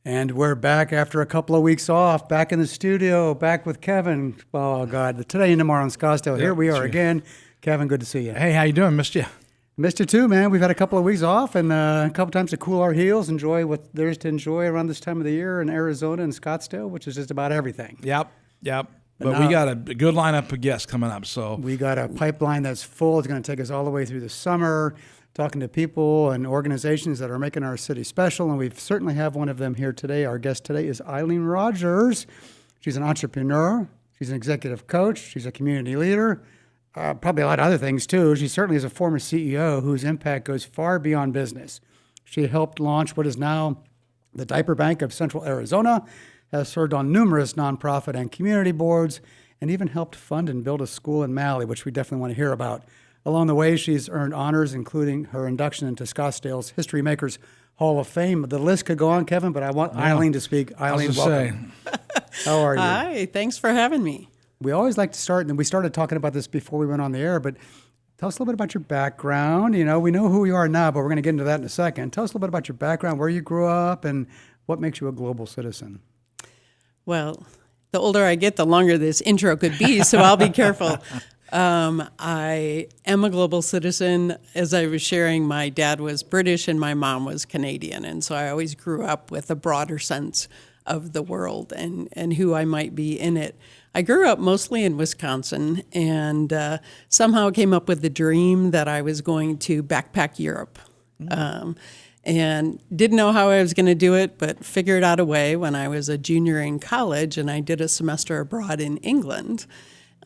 And we're back after a couple of weeks off, back in the studio, back with Kevin. Oh, God, today and tomorrow in Scottsdale. Here we are again. Kevin, good to see you. Hey, how you doing? Missed you. Missed you too, man. We've had a couple of weeks off and a couple times to cool our heels, enjoy what there's to enjoy around this time of the year in Arizona and Scottsdale, which is just about everything. Yep. But we got a good lineup of guests coming up. So we got a pipeline that's full. It's going to take us all the way through the summer, talking to people and organizations that are making our city special, and we certainly have one of them here today. Our guest today is Eileen Rogers. She's an entrepreneur. She's an executive coach. She's a community leader, probably a lot of other things too. She certainly is a former CEO whose impact goes far beyond business. She helped launch what is now the Diaper Bank of Central Arizona, has served on numerous nonprofit and community boards, and even helped fund and build a school in Mali, which we definitely want to hear about. Along the way, she's earned honors, including her induction into Scottsdale's History Makers Hall of Fame. The list could go on, Kevin, but I want Eileen to speak. Eileen, welcome. How are you? Hi, thanks for having me. We always like to start, and we started talking about this before we went on the air, but tell us a little bit about your background. You know, we know who you are now, but we're going to get into that in a second. Tell us a little bit about your background, where you grew up, and what makes you a global citizen. Well, the older I get, the longer this intro could be, so I'll be careful. I am a global citizen. As I was sharing, my dad was British and my mom was Canadian, and so I always grew up with a broader sense of the world and who I might be in it. I grew up mostly in Wisconsin and somehow came up with the dream that I was going to backpack Europe. And didn't know how I was going to do it, but figured out a way when I was a junior in college, and I did a semester abroad in England.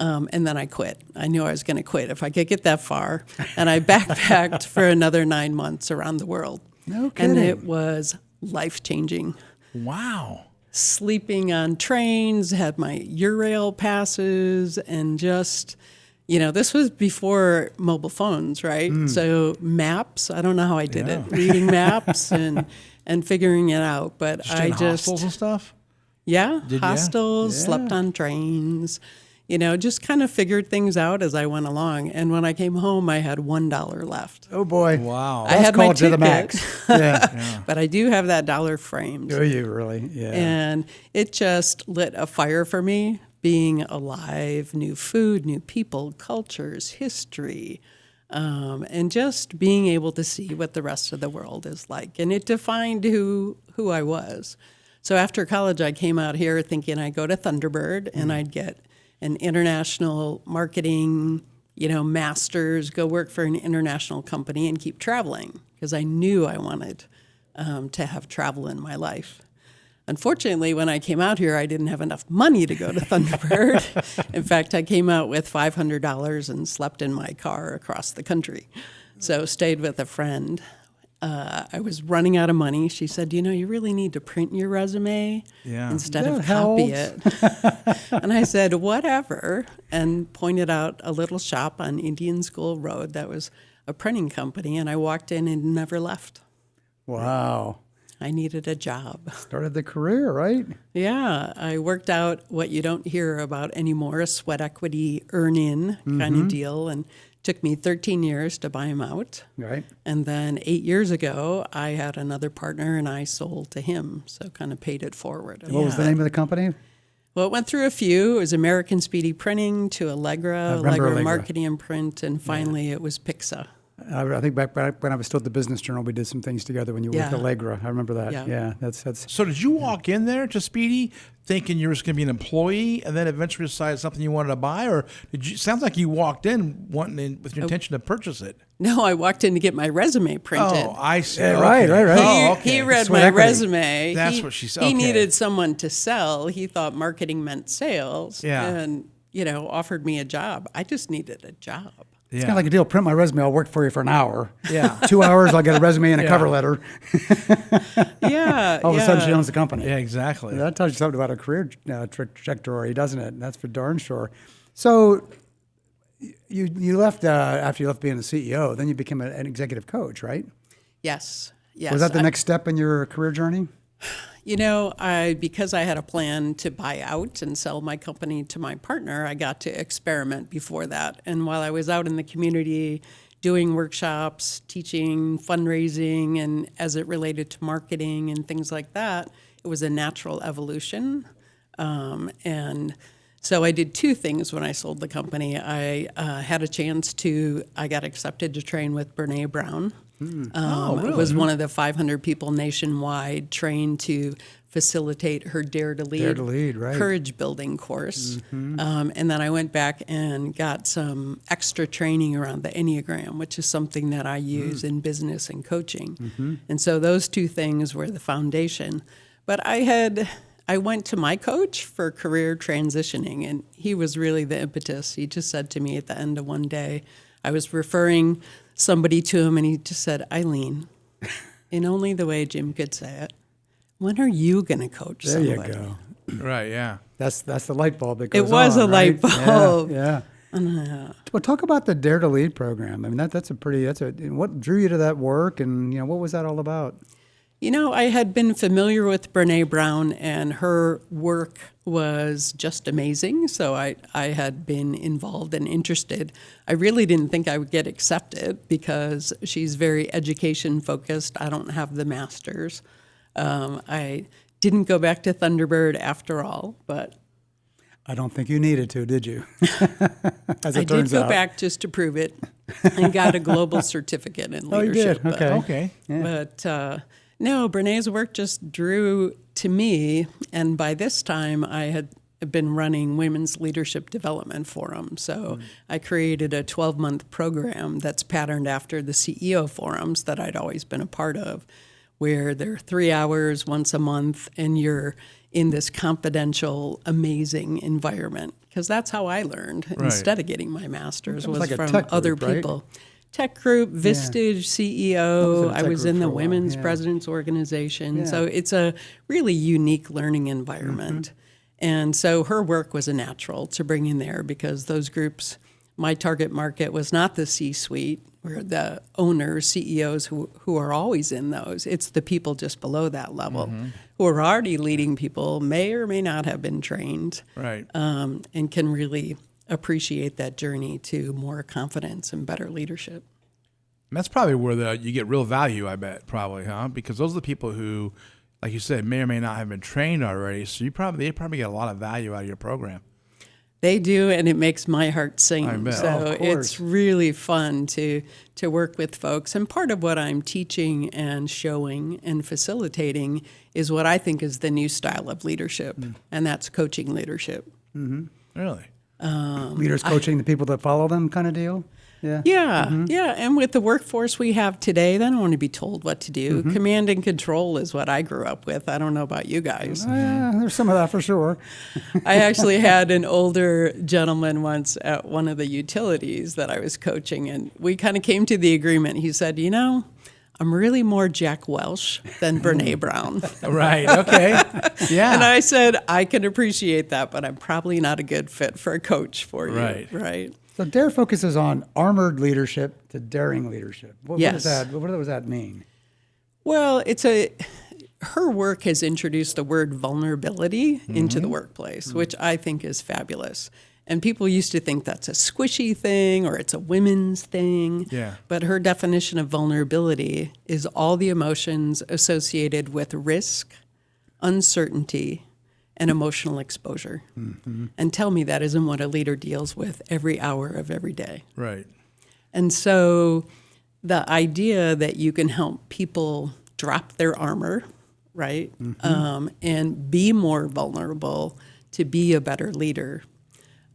And then I quit. I knew I was going to quit if I could get that far. And I backpacked for another 9 months around the world. No kidding. And it was life-changing. wow. Sleeping on trains, had my Eurail passes, and just, you know, this was before mobile phones, right? So maps, I don't know how I did it. Reading maps and figuring it out. But I just hostels and stuff? Yeah, Did ya? hostels, Yeah. slept on trains, you know, just kind of figured things out as I went along. And when I came home, I had $1 left. Oh, boy. Wow. I had my called to the ticket. max. Yeah. But I do have that dollar framed. Do you really? Yeah. And it just lit a fire for me, being alive, new food, new people, cultures, history, and just being able to see what the rest of the world is like. And it defined who I was. So after college, I came out here thinking I'd go to Thunderbird and I'd get an international marketing, you know, master's, go work for an international company and keep traveling, because I knew I wanted to have travel in my life. Unfortunately, when I came out here, I didn't have enough money to go to Thunderbird. In fact, I came out with $500 and slept in my car across the country. So stayed with a friend. I was running out of money. She said, you know, you really need to print your resume instead of copy it. And I said, whatever, and pointed out a little shop on Indian School Road that was a printing company, and I walked in and never left. Wow. I needed a job. Started the career, right? Yeah, I worked out what you don't hear about anymore, a sweat equity earn-in kind of deal, and took me 13 years to buy him out. Right. And then 8 years ago, I had another partner and I sold to him, so kind of paid it forward. What was the name of the company? Well, it went through a few. It was American Speedy Printing to Allegra, Allegra Marketing and Print, and finally it was Pixa. I think back when I was still at the Business Journal, we did some things together when you were with Allegra. I remember that. Yeah, that's. So did you walk in there to Speedy thinking you were just going to be an employee, and then eventually decide something you wanted to buy, or did you? Sounds like you walked in with your intention to purchase it. No, I walked in to get my resume printed. Oh, I see. Yeah, Okay. right. Oh, okay. He read Sweat my equity. resume. That's what she said. He Okay. needed someone to sell. He thought marketing meant sales. Yeah. And, you know, offered me a job. I just needed a job. It's kind of like a deal. Print my resume. I'll work for you for an hour. Yeah. 2 hours, I'll get a resume and a cover letter. Yeah. All of a sudden, she owns the company. Yeah, exactly. That tells you something about a career trajectory, doesn't it? That's for darn sure. So you left after you left being a CEO. Then you became an executive coach, right? Yes. Was that the next step in your career journey? You know, because I had a plan to buy out and sell my company to my partner, I got to experiment before that. And while I was out in the community doing workshops, teaching, fundraising, and as it related to marketing and things like that, It was a natural evolution. And so I did two things when I sold the company. I had a chance I got accepted to train with Brene Brown. It was one of the 500 people nationwide trained to facilitate her Dare to Lead, right. courage building course. And then I went back and got some extra training around the Enneagram, which is something that I use in business and coaching. And so those two things were the foundation. But I went to my coach for career transitioning, and he was really the impetus. He just said to me at the end of one day, I was referring somebody to him, and he just said, Eileen, in only the way Jim could say it, when are you going to coach somebody? There you go. Right, yeah. That's the light bulb that goes on. It was a light bulb. Yeah. Well, talk about the Dare to Lead program. I mean, what drew you to that work, and what was that all about? I had been familiar with Brene Brown, and her work was just amazing. So I had been involved and interested. I really didn't think I would get accepted because she's very education focused. I don't have the master's. I didn't go back to Thunderbird after all, but I don't think you needed to, did you? As I it did turns go out. back just to prove it, and got a global certificate in leadership. Oh, you did? Okay. Yeah. But no, Brene's work just drew to me, and by this time I had been running Women's Leadership Development Forum. So I created a 12-month program that's patterned after the CEO forums that I'd always been a part of, where they're 3 hours once a month, and you're in this confidential, amazing environment. Because that's how I learned, instead of getting my master's, was like a from tech group, other right? people. Tech group, Vistage, CEO. I was in the Women's yeah. President's Organization. Yeah. So it's a really unique learning environment. And so her work was a natural to bring in there, because those groups, my target market was not the C-suite, or the owners, CEOs who are always in those. It's the people just below that level who are already leading people, may or may not have been trained, Right. and can really appreciate that journey to more confidence and better leadership. And that's probably where you get real value, I bet, probably, huh? Because those are the people who, like you said, may or may not have been trained already. So they probably get a lot of value out of your program. They do, and it makes my heart sing. I bet. So Oh, of course. it's really fun to work with folks. And part of what I'm teaching and showing and facilitating is what I think is the new style of leadership, and that's coaching leadership. Really? Leaders coaching the people that follow them, kind of deal. Yeah. Yeah, yeah. And with the workforce we have today, they don't want to be told what to do. Command and control is what I grew up with. I don't know about you guys. There's some of that for sure. I actually had an older gentleman once at one of the utilities that I was coaching, and we kind of came to the agreement. He said, I'm really more Jack Welch than Brene Brown. Right. Okay. Yeah. And I said, I can appreciate that, but I'm probably not a good fit for a coach for you. Right. So DARE focuses on armored leadership to daring leadership. What Yes. does that mean? Well, her work has introduced the word vulnerability into the workplace, which I think is fabulous. And people used to think that's a squishy thing or it's a women's thing. Yeah. But her definition of vulnerability is all the emotions associated with risk, uncertainty, and emotional exposure. And tell me that isn't what a leader deals with every hour of every day. Right. And so the idea that you can help people drop their armor, right, and be more vulnerable to be a better leader.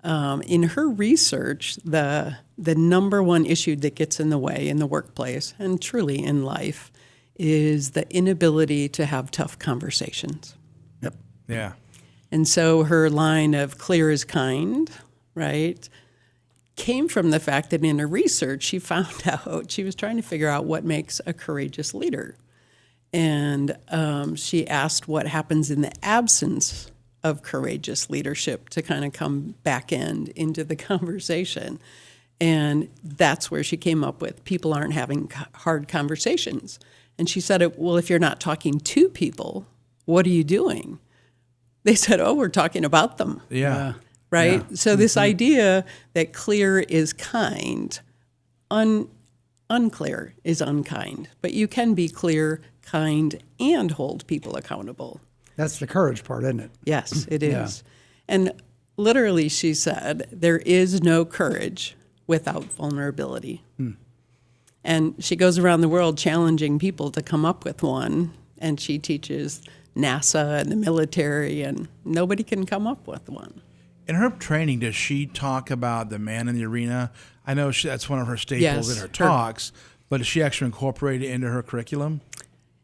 In her research, the number one issue that gets in the way in the workplace, and truly in life, is the inability to have tough conversations. Yep. Yeah. And so her line of clear is kind, right, came from the fact that in her research, she found out, she was trying to figure out what makes a courageous leader. And she asked what happens in the absence of courageous leadership to kind of come back into the conversation. And that's where she came up with people aren't having hard conversations. And she said, well, if you're not talking to people, what are you doing? They said, we're talking about them. Yeah. Right? Yeah. So this idea that clear is kind, unclear is unkind. But you can be clear, kind, and hold people accountable. That's the courage part, isn't it? Yes, it Yeah. is. And literally, she said, there is no courage without vulnerability. And she goes around the world challenging people to come up with one. And she teaches NASA and the military, and nobody can come up with one. In her training, does she talk about the man in the arena? I know that's one of her staples Yes, in her talks, but does she actually incorporate it into her curriculum?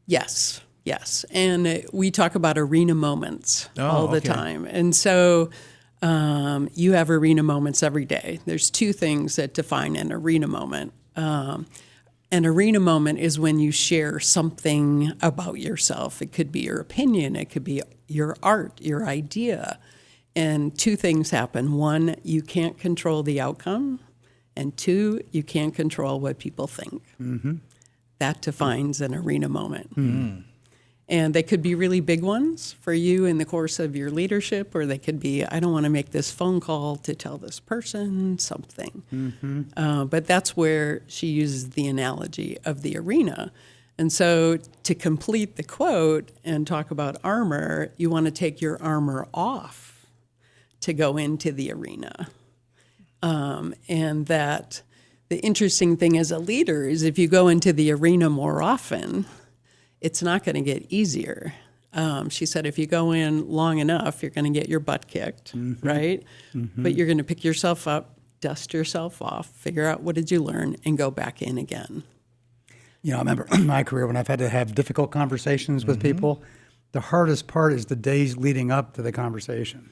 Yes, yes. And we talk about arena moments all the okay. time. And so you have arena moments every day. There's two things that define an arena moment. An arena moment is when you share something about yourself. It could be your opinion. It could be your art, your idea. And two things happen. One, you can't control the outcome. And two, you can't control what people think. That defines an arena moment. And they could be really big ones for you in the course of your leadership, or they could be, I don't want to make this phone call to tell this person something. But that's where she uses the analogy of the arena. And so to complete the quote and talk about armor, you want to take your armor off to go into the arena. And that the interesting thing as a leader is if you go into the arena more often, it's not going to get easier. She said if you go in long enough, you're going to get your butt kicked, right? But you're going to pick yourself up, dust yourself off, figure out what did you learn, and go back in again. You know, I remember in my career when I've had to have difficult conversations with people, the hardest part is the days leading up to the conversation.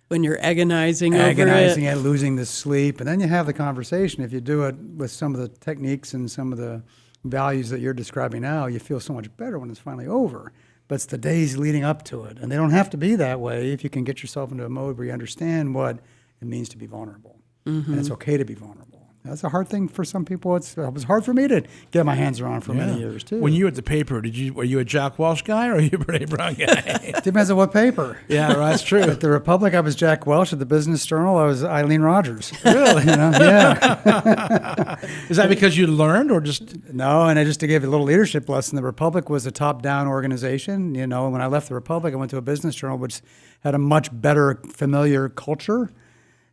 When you're agonizing over Agonizing it. at losing the sleep, and then you have the conversation. If you do it with some of the techniques and some of the values that you're describing now, you feel so much better when it's finally over. But it's the days leading up to it, and they don't have to be that way if you can get yourself into a mode where you understand what it means to be vulnerable, and it's okay to be vulnerable. That's a hard thing for some people. It was hard for me to get my hands around for many years too. When you were at the paper, were you a Jack Welch guy or are you a Brene Brown guy? Depends on what paper. Yeah, that's true. At the Republic, I was Jack Welch. At the Business Journal, I was Eileen Rogers. Really? You know? Yeah. Is that because you learned or just? No, and just to give a little leadership lesson, the Republic was a top-down organization. You know, when I left the Republic, I went to a Business Journal, which had a much better, familiar culture.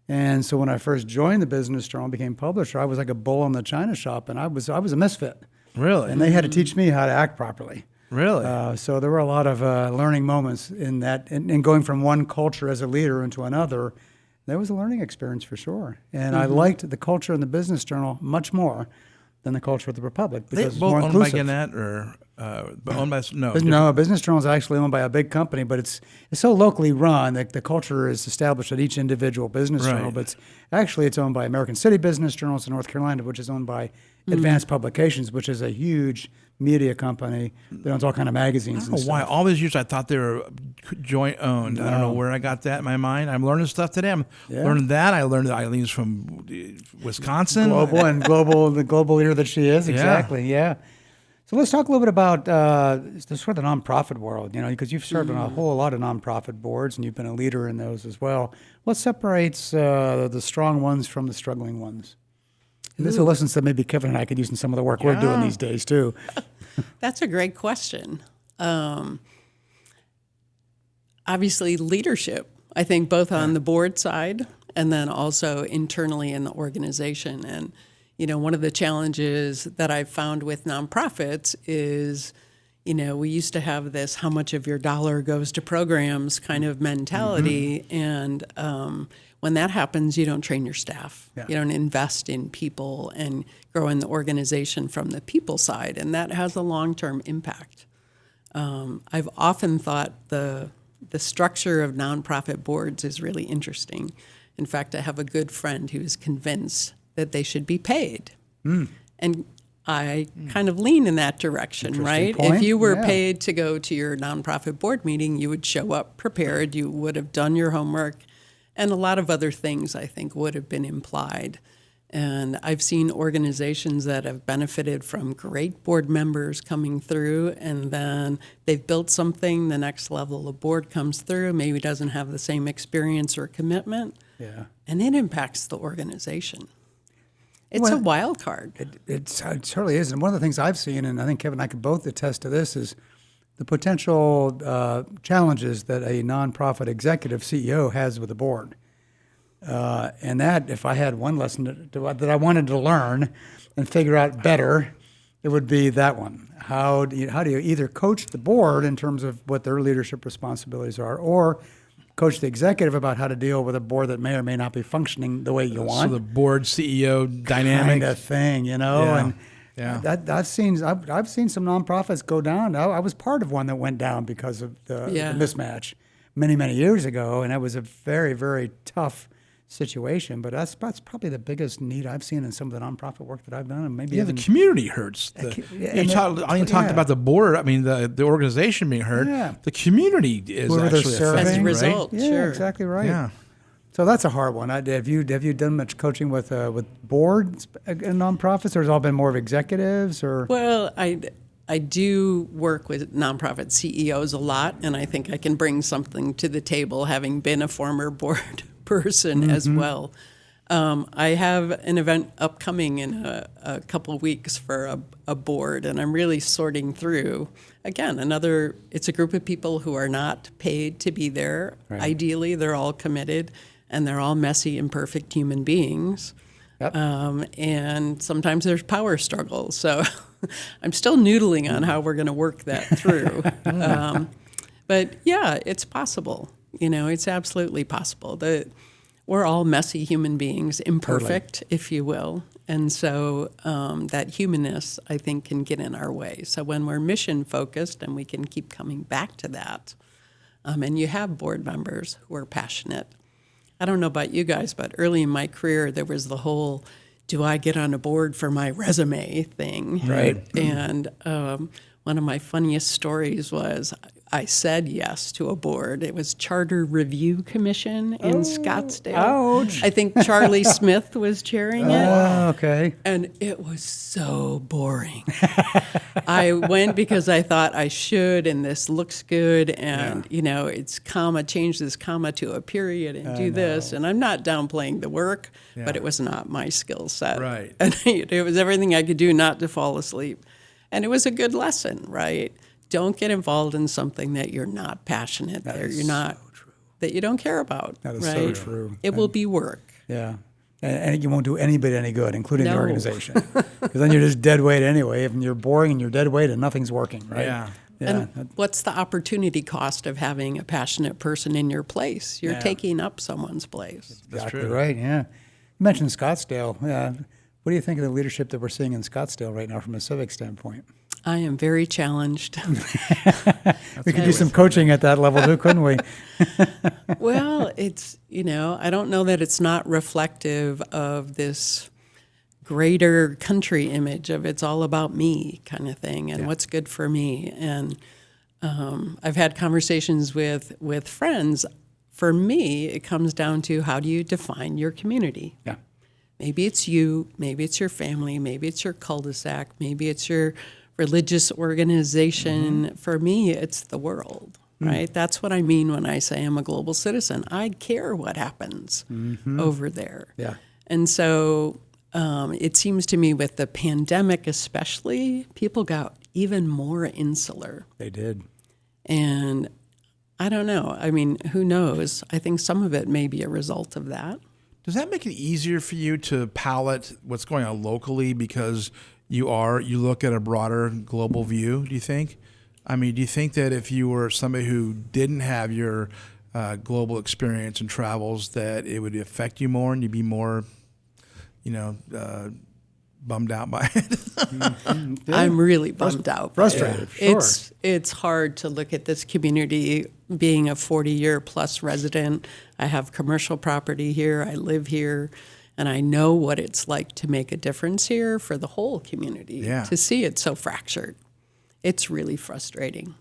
And so when I first joined the Business Journal and became publisher, I was like a bull in the china shop, and I was a misfit. Really? And they had to teach me how to act properly. Really? So there were a lot of learning moments in that, and going from one culture as a leader into another. That was a learning experience for sure. And I liked the culture in the Business Journal much more than the culture of the Republic because it's both more owned by inclusive. Gannett or owned by no? No, Business Journal is actually owned by a big company, but it's so locally run that the culture is established at each individual business journal. But it's owned by American City Business Journals in North Carolina, which is owned by Advanced Publications, which is a huge media company that owns all kind of magazines. I don't know why all these years I thought they were joint owned. I don't know where I got that in my mind. I'm learning stuff today. I'm learning that. I learned that Eileen's from Wisconsin. The global leader that she is. Exactly. Yeah. So let's talk a little bit about the sort of the nonprofit world, you know, because you've served on a whole lot of nonprofit boards and you've been a leader in those as well. What separates the strong ones from the struggling ones? And this is a lesson that maybe Kevin and I could use in some of the work we're doing these days too. That's a great question. Obviously, leadership, I think both on the board side and then also internally in the organization. And, you know, one of the challenges that I've found with nonprofits is, you know, we used to have this how much of your dollar goes to programs kind of mentality. And when that happens, you don't train your staff. Yeah. You don't invest in people and grow in the organization from the people side. And that has a long-term impact. I've often thought the structure of nonprofit boards is really interesting. In fact, I have a good friend who is convinced that they should be paid. And I kind of lean in that direction, right? point. If you were paid to go to your nonprofit board meeting, you would show up prepared, you would have done your homework, and a lot of other things I think would have been implied. And I've seen organizations that have benefited from great board members coming through, and then they've built something, the next level of board comes through, maybe doesn't have the same experience or commitment, and it impacts the organization. It's a wild card. It certainly is. And one of the things I've seen, and I think Kevin and I could both attest to this, is the potential challenges that a nonprofit executive CEO has with the board. And that, if I had one lesson that I wanted to learn and figure out better, it would be that one. How do you either coach the board in terms of what their leadership responsibilities are, or coach the executive about how to deal with a board that may or may not be functioning the way you want? So the board CEO dynamic kind of thing, Yeah. And Yeah. I've seen some nonprofits go down. I was part of one that went down because of the mismatch many years ago, and it was a very, very tough situation. But that's probably the biggest need I've seen in some of the nonprofit work that I've done, and maybe the community hurts. Eileen talked about the board. I mean, the organization being hurt. Yeah. The community is Whoever they're actually serving. affected, As a right? result, Yeah, sure. exactly right. Yeah. So that's a hard one. Have you done much coaching with boards and nonprofits, or has it all been more of executives? Or Well, I do work with nonprofit CEOs a lot, and I think I can bring something to the table, having been a former board person as well. I have an event upcoming in a couple of weeks for a board, and I'm really sorting through. Again, it's a group of people who are not paid to be there. Right. Ideally, they're all committed, and they're all messy, imperfect human beings. Yep. And sometimes there's power struggles. So I'm still noodling on how we're going to work that through. But yeah, it's possible. It's absolutely possible. We're all messy human beings, imperfect, if you will. And so that humanness, I think, can get in our way. So when we're mission focused and we can keep coming back to that, and you have board members who are passionate. I don't know about you guys, but early in my career, there was the whole, do I get on a board for my resume thing? Right. And one of my funniest stories was I said yes to a board. It was Charter Review Commission in Scottsdale. Ouch. I think Charlie Smith was chairing it. Oh, okay. And it was so boring. I went because I thought I should, and this looks good, and it's change this comma to a period and do this. And I'm not downplaying the work, but it was not my skill set. Right. And it was everything I could do not to fall asleep. And it was a good lesson, right? Don't get involved in something that you're not passionate that you don't care about. That is right? so true. It will be work. Yeah. And you won't do anybody any good, including the No. organization. Because then you're just dead weight anyway. If you're boring and you're dead weight and nothing's working, right? Yeah. And what's the opportunity cost of having a passionate person in your place? You're taking up someone's place. Exactly true. right, yeah. You mentioned Scottsdale. What do you think of the leadership that we're seeing in Scottsdale right now from a civic standpoint? I am very challenged. We could do some coaching at that level too, couldn't we? Well, it's, I don't know that it's not reflective of this greater country image of it's all about me kind of thing and what's good for me. And I've had conversations with friends. For me, it comes down to how do you define your community? Yeah. Maybe it's you, maybe it's your family, maybe it's your cul-de-sac, maybe it's your religious organization. Mm-hmm. For me, it's the world, right? That's what I mean when I say I'm a global citizen. I care what happens over there. Yeah. And so it seems to me with the pandemic especially, people got even more insular. They did. And I don't know. I mean, who knows? I think some of it may be a result of that. Does that make it easier for you to palate what's going on locally because you look at a broader global view, do you think? I mean, do you think that if you were somebody who didn't have your global experience and travels, that it would affect you more and you'd be more, bummed out by it? I'm really bummed out. Frustrated, sure. It's hard to look at this community being a 40-year plus resident. I have commercial property here. I live here. And I know what it's like to make a difference here for the whole community. Yeah. To see it so fractured. It's really frustrating.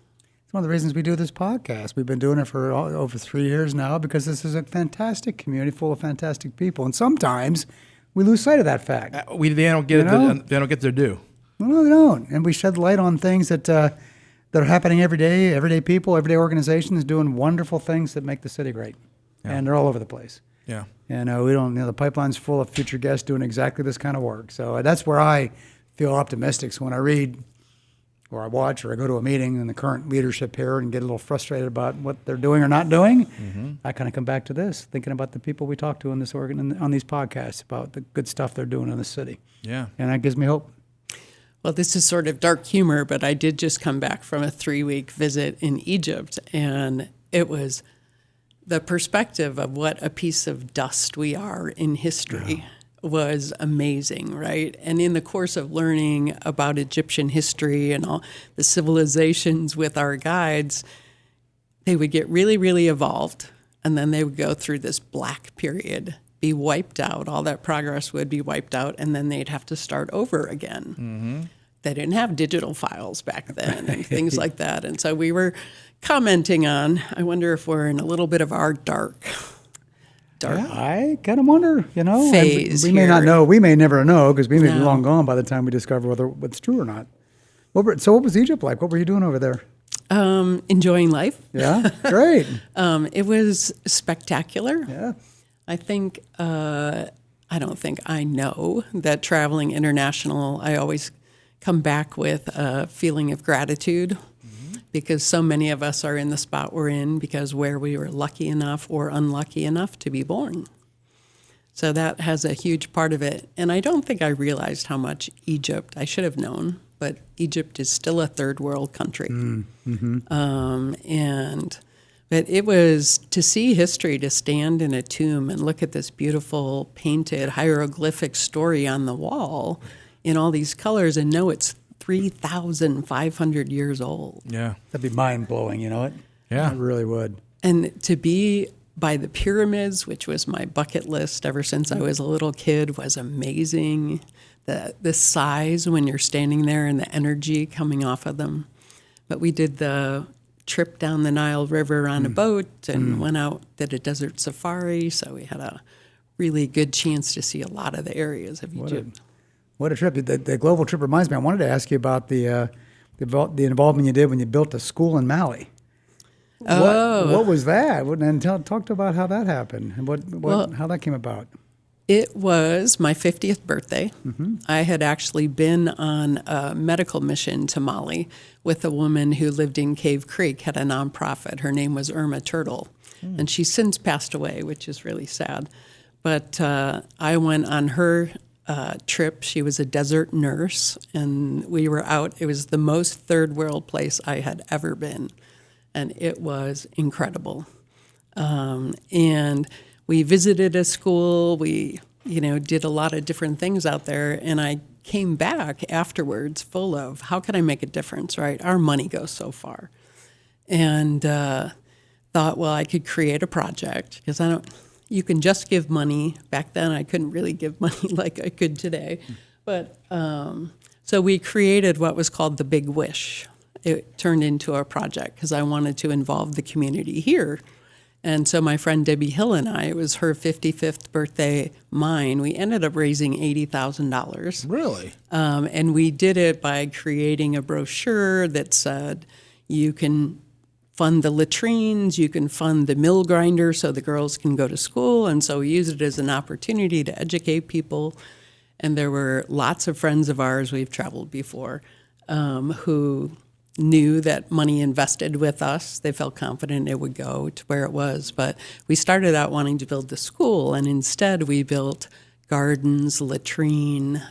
It's one of the reasons we do this podcast. We've been doing it for over 3 years now because this is a fantastic community full of fantastic people. And sometimes we lose sight of that fact. They don't get they don't get their due. No, they don't. And we shed light on things that are happening every day, everyday people, everyday organizations doing wonderful things that make the city great. Yeah. And they're all over the place. Yeah. And the pipeline's full of future guests doing exactly this kind of work. So that's where I feel optimistic. So when I read or I watch, or I go to a meeting and the current leadership here and get a little frustrated about what they're doing or not doing, I kind of come back to this, thinking about the people we talk to in this on these podcasts about the good stuff they're doing in the city. Yeah. And that gives me hope. Well, this is sort of dark humor, but I did just come back from a 3-week visit in Egypt, and it was the perspective of what a piece of dust we are in history was amazing, right? And in the course of learning about Egyptian history and all the civilizations with our guides, they would get really, really evolved, and then they would go through this black period, be wiped out. All that progress would be wiped out, and then they'd have to start over again. They didn't have digital files back then and things like that. And so we were commenting on, I wonder if we're in a little bit of our dark. I kind of wonder, phase we may not here. know. We may never know because we may be No. long gone by the time we discover whether it's true or not. So what was Egypt like? What were you doing over there? Enjoying life. Yeah, great. It was spectacular. Yeah. I think, I don't think I know that traveling international, I always come back with a feeling of gratitude because so many of us are in the spot we're in because where we were lucky enough or unlucky enough to be born. So that has a huge part of it. And I don't think I realized how much Egypt, I should have known, but Egypt is still a third world country. But it was to see history, to stand in a tomb and look at this beautiful painted hieroglyphic story on the wall in all these colors and know it's 3,500 years old. Yeah. That'd be mind-blowing, you know it? Yeah. It really would. And to be by the pyramids, which was my bucket list ever since I was a little kid, was amazing. The size when you're standing there and the energy coming off of them. But we did the trip down the Nile River on a boat and went out, did a desert safari. So we had a really good chance to see a lot of the areas of Egypt. What a trip. The global trip reminds me, I wanted to ask you about the involvement you did when you built a school in Mali. What was that? And talk about how that happened and how that came about. It was my 50th birthday. I had actually been on a medical mission to Mali with a woman who lived in Cave Creek, had a nonprofit. Her name was Irma Turtle, and she's since passed away, which is really sad. But I went on her trip. She was a desert nurse, and we were out. It was the most third world place I had ever been, and it was incredible. And we visited a school. We, did a lot of different things out there, and I came back afterwards full of how can I make a difference, right? Our money goes so far. And thought, well, I could create a project because you can just give money. Back then, I couldn't really give money like I could today. But so we created what was called the Big Wish. It turned into a project because I wanted to involve the community here. And so my friend Debbie Hill and I, it was her 55th birthday, mine. We ended up raising $80,000. Really? And we did it by creating a brochure that said you can fund the latrines, you can fund the mill grinder so the girls can go to school. And so we used it as an opportunity to educate people. And there were lots of friends of ours, we've traveled before, who knew that money invested with us. They felt confident it would go to where it was. But we started out wanting to build the school, and instead we built gardens, latrine,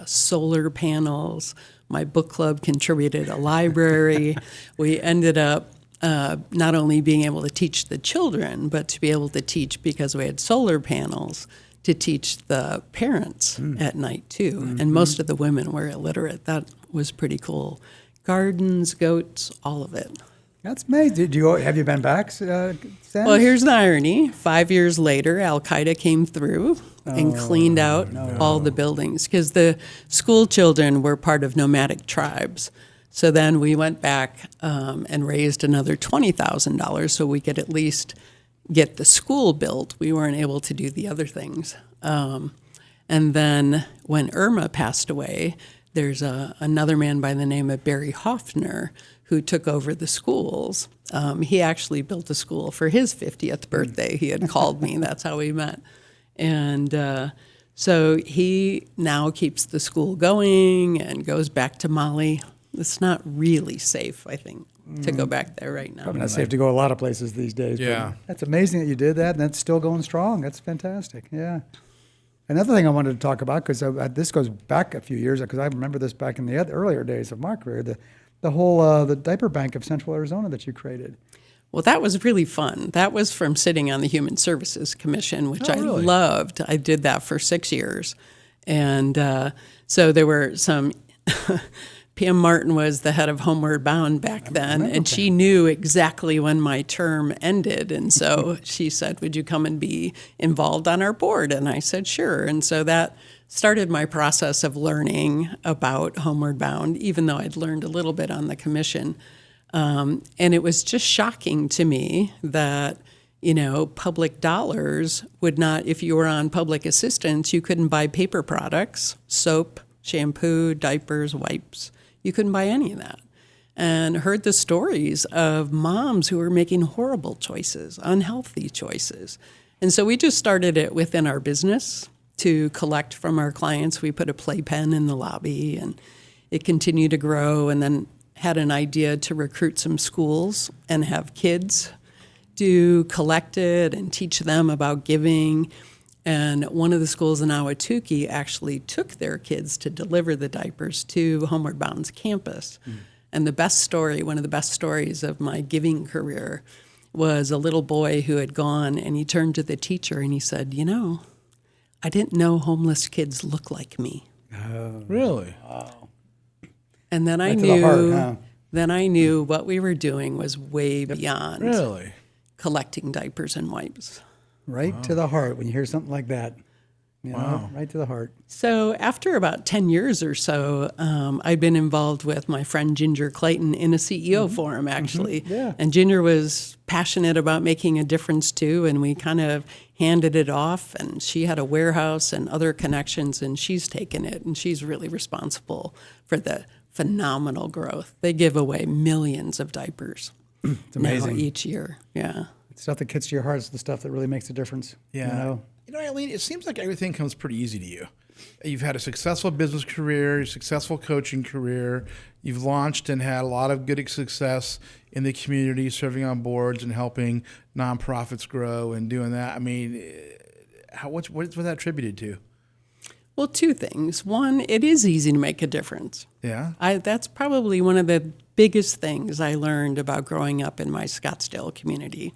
solar panels. My book club contributed a library. We ended up not only being able to teach the children, but to be able to teach, because we had solar panels, to teach the parents at night too. And most of the women were illiterate. That was pretty cool. Gardens, goats, all of it. That's amazing. Have you been back since? Well, here's the irony. 5 years later, Al-Qaeda came through and cleaned out all the buildings because the school children were part of nomadic tribes. So then we went back and raised another $20,000 so we could at least get the school built. We weren't able to do the other things. And then when Irma passed away, there's another man by the name of Barry Hoffner who took over the schools. He actually built a school for his 50th birthday. He had called me. That's how we met. And so he now keeps the school going and goes back to Mali It's not really safe, I think, to go back there right now. Probably not safe to go a lot of places these days. Yeah. But that's amazing that you did that, and that's still going strong. That's fantastic. Yeah. Another thing I wanted to talk about, because this goes back a few years, because I remember this back in the earlier days of my career, the whole the diaper bank of Central Arizona that you created. Well, that was really fun. That was from sitting on the Human Services Commission, which I really? loved. I did that for 6 years. And so there were some, Pam Martin was the head of Homeward Bound back then, and she knew exactly when my term ended. And so she said, would you come and be involved on our board? And I said, sure. And so that started my process of learning about Homeward Bound, even though I'd learned a little bit on the commission. And it was just shocking to me that, public dollars would not, if you were on public assistance, you couldn't buy paper products, soap, shampoo, diapers, wipes. You couldn't buy any of that. And heard the stories of moms who were making horrible choices, unhealthy choices. And so we just started it within our business to collect from our clients. We put a playpen in the lobby, and it continued to grow, and then had an idea to recruit some schools and have kids do collect it and teach them about giving. And one of the schools in Ahwatukee actually took their kids to deliver the diapers to Homeward Bound's campus. And one of the best stories of my giving career was a little boy who had gone, and he turned to the teacher and he said, I didn't know homeless kids look like me. Really? And then I Right to knew, the heart, huh? then I knew what we were doing was way beyond Really? collecting diapers and wipes. Right to the heart when you hear something like that. Right to the heart. So after about 10 years or so, I've been involved with my friend Ginger Clayton in a CEO forum, actually. Yeah. And Ginger was passionate about making a difference, too, and we kind of handed it off. And she had a warehouse and other connections, and she's taken it, and she's really responsible for the phenomenal growth. They give away millions of diapers. It's amazing. Each year. Yeah. Stuff that gets to your heart is the stuff that really makes a difference. Yeah. Eileen, it seems like everything comes pretty easy to you. You've had a successful business career, a successful coaching career. You've launched and had a lot of good success in the community, serving on boards and helping nonprofits grow and doing that. I mean, what's that attributed to? Well, two things. One, it is easy to make a difference. Yeah. That's probably one of the biggest things I learned about growing up in my Scottsdale community.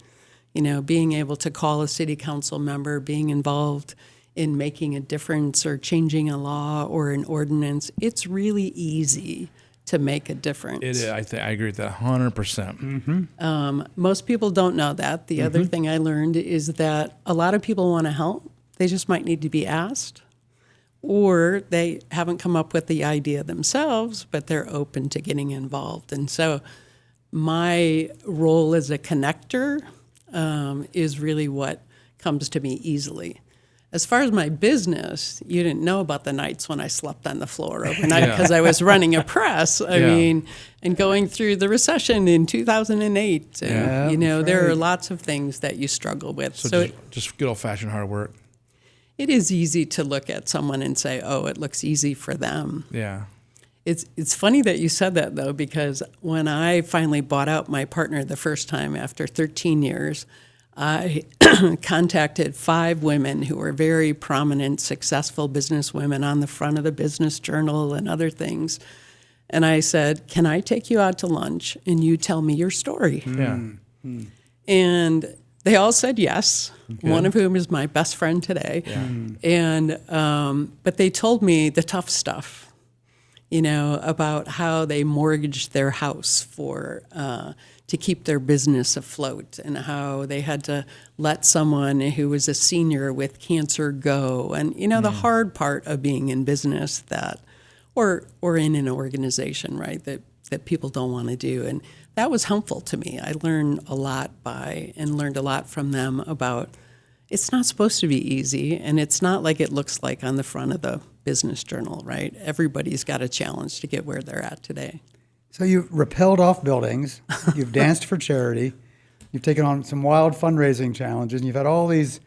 Being able to call a city council member, being involved in making a difference or changing a law or an ordinance. It's really easy to make a difference. It is. I agree with that 100%. Most people don't know that. The other thing I learned is that a lot of people want to help. They just might need to be asked. Or they haven't come up with the idea themselves, but they're open to getting involved. And so my role as a connector is really what comes to me easily. As far as my business, you didn't know about the nights when I slept on the floor overnight because I was running a press. I mean, and going through the recession in 2008. And, there are lots of things that you struggle with. So just good old-fashioned hard work. It is easy to look at someone and say, oh, it looks easy for them. Yeah. It's funny that you said that, though, because when I finally bought out my partner the first time after 13 years, I contacted 5 women who were very prominent, successful business women on the front of the Business Journal and other things. And I said, can I take you out to lunch and you tell me your story? Yeah. And they all said yes, one of whom is my best friend today. Yeah. And but they told me the tough stuff, about how they mortgaged their house to keep their business afloat, and how they had to let someone who was a senior with cancer go, and the hard part of being in business or in an organization, right, that people don't want to do. And that was helpful to me. I learned a lot from them about it's not supposed to be easy, and it's not like it looks like on the front of the Business Journal, right? Everybody's got a challenge to get where they're at today. So you've rappelled off buildings, you've danced for charity, you've taken on some wild fundraising challenges, and you've had all these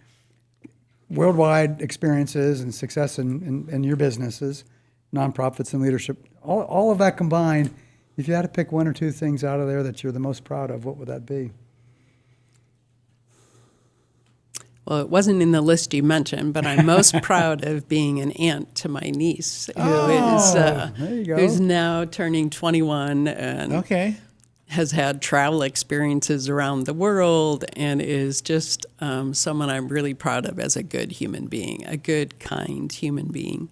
worldwide experiences and success in your businesses, nonprofits and leadership. All of that combined, If you had to pick one or two things out of there that you're the most proud of, what would that be? Well, it wasn't in the list you mentioned, but I'm most proud of being an aunt to my niece, there you go. who's now turning 21 and Okay. has had travel experiences around the world and is just someone I'm really proud of as a good human being, a good, kind human being.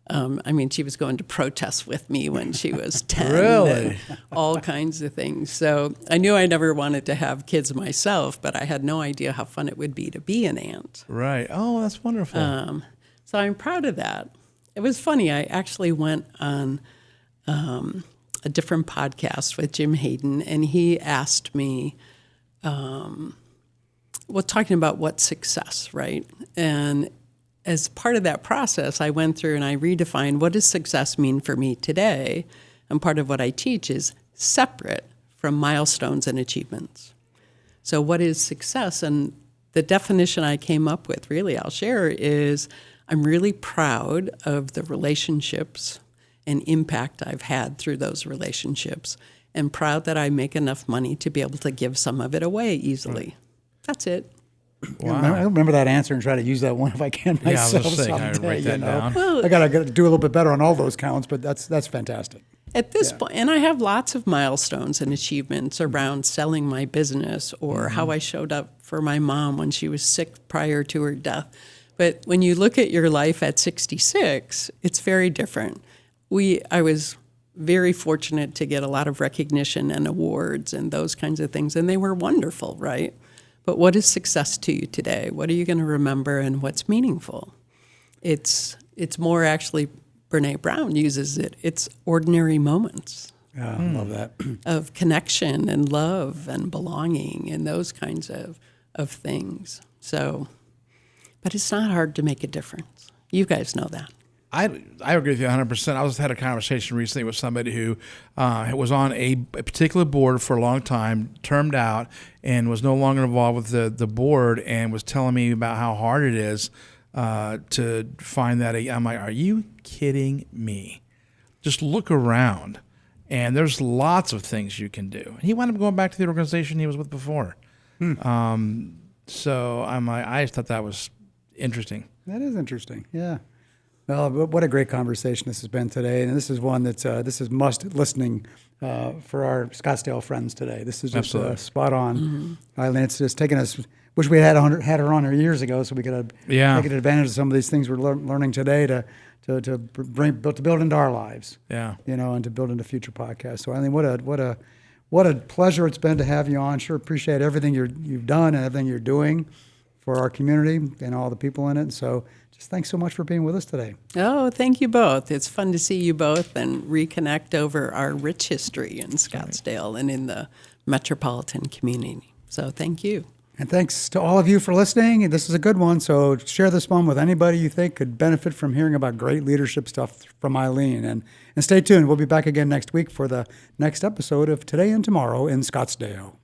I mean, she was going to protests with me when she was 10. Really? And all kinds of things. So I knew I never wanted to have kids myself, but I had no idea how fun it would be to be an aunt. Right. Oh, that's wonderful. So I'm proud of that. It was funny. I actually went on a different podcast with Jim Hayden, and he asked me, talking about what's success, right? And as part of that process, I went through and I redefined what does success mean for me today. And part of what I teach is separate from milestones and achievements. So what is success? And the definition I came up with, really, I'll share, is I'm really proud of the relationships and impact I've had through those relationships, and proud that I make enough money to be able to give some of it away easily. Right. That's it. Wow. I remember that answer and try to use that one if I can myself I was saying, I someday. write that down. Well, I got to do a little bit better on all those counts, but that's fantastic. At this point, and I have lots of milestones and achievements around selling my business or how I showed up for my mom when she was sick prior to her death. But when you look at your life at 66, it's very different. I was very fortunate to get a lot of recognition and awards and those kinds of things, and they were wonderful, right? But what is success to you today? What are you going to remember, and what's meaningful? It's more actually, Brene Brown uses it. It's ordinary moments. Yeah, I love that. Of connection and love and belonging and those kinds of things. So, but it's not hard to make a difference. You guys know that. I agree with you 100%. I just had a conversation recently with somebody who was on a particular board for a long time, termed out, and was no longer involved with the board, and was telling me about how hard it is to find that. I'm like, are you kidding me? Just look around, and there's lots of things you can do. And he wound up going back to the organization he was with before. So I'm like, I just thought that was interesting. That is interesting, yeah. Well, what a great conversation this has been today, and this is one that's this is must listening for our Scottsdale friends today. This is just spot on, Eileen. It's just taken us. Wish we had her on here years ago, so we could have taken advantage of some of these things we're learning today to build into our lives. Yeah, and to build into future podcasts. So Eileen, what a pleasure it's been to have you on. Sure appreciate everything you've done and everything you're doing for our community and all the people in it. So just thanks so much for being with us today. Oh, thank you both. It's fun to see you both and reconnect over our rich history in Scottsdale and in the metropolitan community. So thank you. And thanks to all of you for listening. This is a good one, so share this one with anybody you think could benefit from hearing about great leadership stuff from Eileen. And stay tuned. We'll be back again next week for the next episode of Today and Tomorrow in Scottsdale.